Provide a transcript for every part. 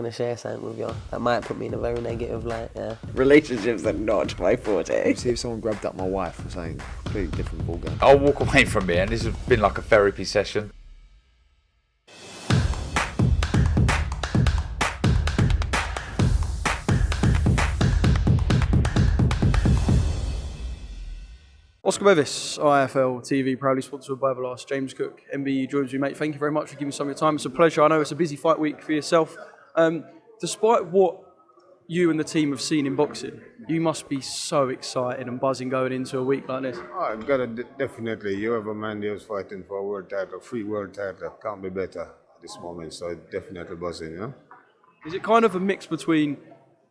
going to share something with you that might put me in a very negative light, yeah. Relationships are not my forte. See if someone grabbed up my wife or something, completely different ballgame. I'll walk away from here, and this has been like a therapy session. Oscar Bevis, IFL TV, proudly sponsored by Everlast. James Cook, MBE joins me, mate. Thank you very much for giving me some of your time. It's a pleasure. I know it's a busy fight week for yourself. Despite what you and the team have seen in boxing, you must be so excited and buzzing going into a week like this. Oh, I've got to definitely. You have a man who's fighting for a world title, free world title. Can't be better at this moment. So definitely buzzing, you know. Is it kind of a mix between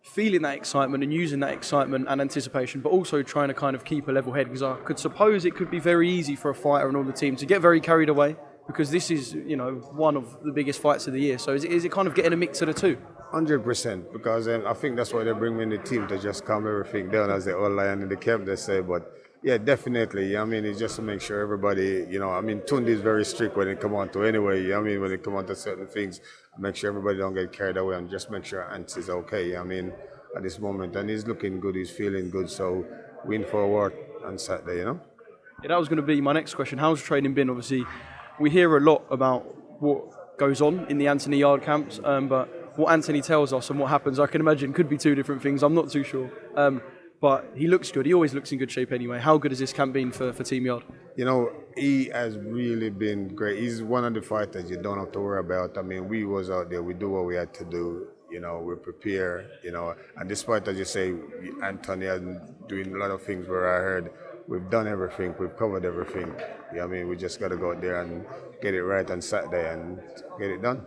feeling that excitement and using that excitement and anticipation, but also trying to kind of keep a level head? Because I could suppose it could be very easy for a fighter and all the team to get very carried away, because this is, you know, one of the biggest fights of the year. So is it kind of getting a mix of the two? 100%, because I think that's why they bring me in the team, to just calm everything down, as they all lion in the camp, they say. But yeah, definitely. I mean, it's just to make sure everybody, you know, I mean, Tundi is very strict when it come on to anyway. I mean, when it come on to certain things, make sure everybody don't get carried away and just make sure Ants is okay. I mean, at this moment, and he's looking good, he's feeling good, so win for a war on Saturday, you know? Yeah, that was going to be my next question. How's training been? Obviously, we hear a lot about what goes on in the Anthony Yarde camps, but what Anthony tells us and what happens, I can imagine, could be two different things. I'm not too sure. But he looks good. He always looks in good shape anyway. How good has this camp been for Team Yarde? You know, he has really been great. He's one of the fighters you don't have to worry about. I mean, we was out there, we do what we had to do. You know, we prepare, you know, and despite, as you say, Anthony has been doing a lot of things where I heard we've done everything, we've covered everything. I mean, we just got to go out there and get it right on Saturday and get it done.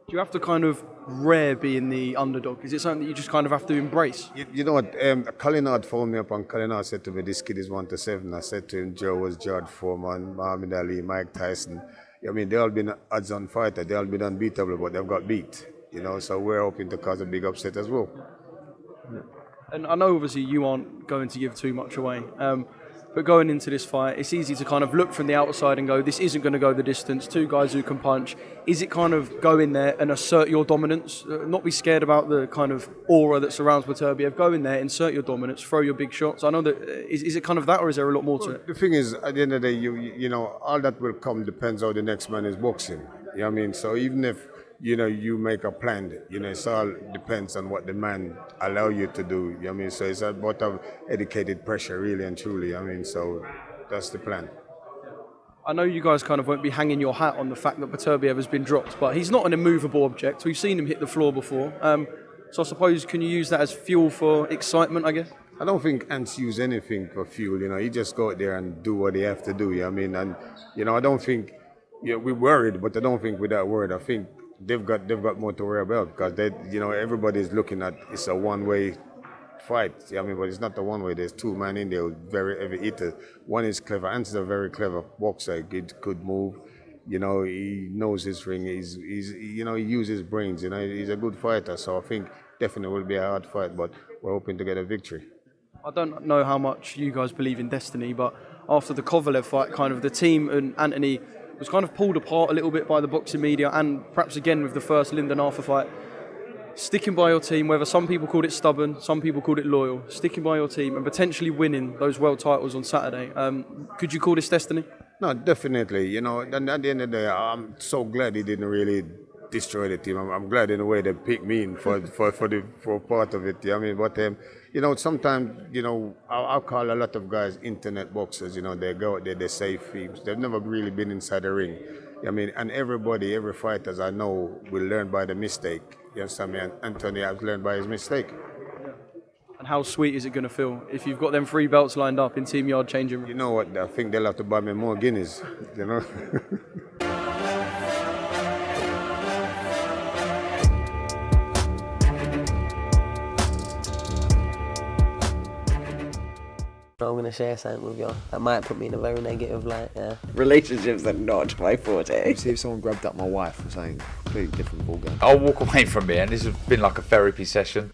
Do you have to kind of rare being the underdog? Is it something that you just kind of have to embrace? You know what, Cullinard phoned me up, and Cullinard said to me, this kid is 1-7. I said to him, Joe was George Foreman, Muhammad Ali, Mike Tyson. I mean, they all been odds-on fighter, they all been unbeatable, but they've got beat. You know, so we're hoping to cause a big upset as well. And I know obviously you aren't going to give too much away, but going into this fight, it's easy to kind of look from the outside and go, this isn't going to go the distance, two guys who can punch. Is it kind of go in there and assert your dominance, not be scared about the kind of aura that surrounds Beterbiev, go in there, insert your dominance, throw your big shots? I know that, is it kind of that, or is there a lot more to it? The thing is, at the end of the day, you know, all that will come depends how the next man is boxing. You know what I mean? So even if, you know, you make a plan, you know, it all depends on what the man allow you to do. You know what I mean? So it's about of educated pressure, really and truly. I mean, so that's the plan. I know you guys kind of won't be hanging your hat on the fact that Beterbiev has been dropped, but he's not an immovable object. We've seen him hit the floor before. So I suppose, can you use that as fuel for excitement, I guess? I don't think Ants use anything for fuel, you know. He just go out there and do what he have to do, you know what I mean? And, you know, I don't think, you know, we're worried, but I don't think we're that worried. I think they've got more to worry about, because they, you know, everybody's looking at it's a one-way fight. I mean, but it's not a one-way. There's two men in there, very heavy hitter. One is clever. Ants is a very clever boxer. He could move. You know, he knows his ring. He's you know, he uses his brains. You know, he's a good fighter. So I think definitely will be a hard fight, but we're hoping to get a victory. I don't know how much you guys believe in destiny, but after the Kovalev fight, kind of the team and Anthony was kind of pulled apart a little bit by the boxing media, and perhaps again with the first Lyndon Arthur fight. Sticking by your team, whether some people called it stubborn, some people called it loyal, sticking by your team and potentially winning those world titles on Saturday. Could you call this destiny? No, definitely. You know, and at the end of the day, I'm so glad he didn't really destroy the team. I'm glad in a way they picked me in for part of it. You know what I mean? But you know, sometimes, you know, I'll call a lot of guys internet boxers. You know, they go out there, they say things. They've never really been inside the ring. I mean, and every fighters I know will learn by the mistake. You understand me? And Anthony has learned by his mistake. Yeah. And how sweet is it going to feel if you've got them 3 belts lined up in Team Yarde changing room? You know what? I think they'll have to buy me more Guineas. You know. I'm going to share something with you that might put me in a very negative light, yeah. Relationships are not my forte. See if someone grabbed up my wife or something, completely different ballgame. I'll walk away from here, and this has been like a therapy session.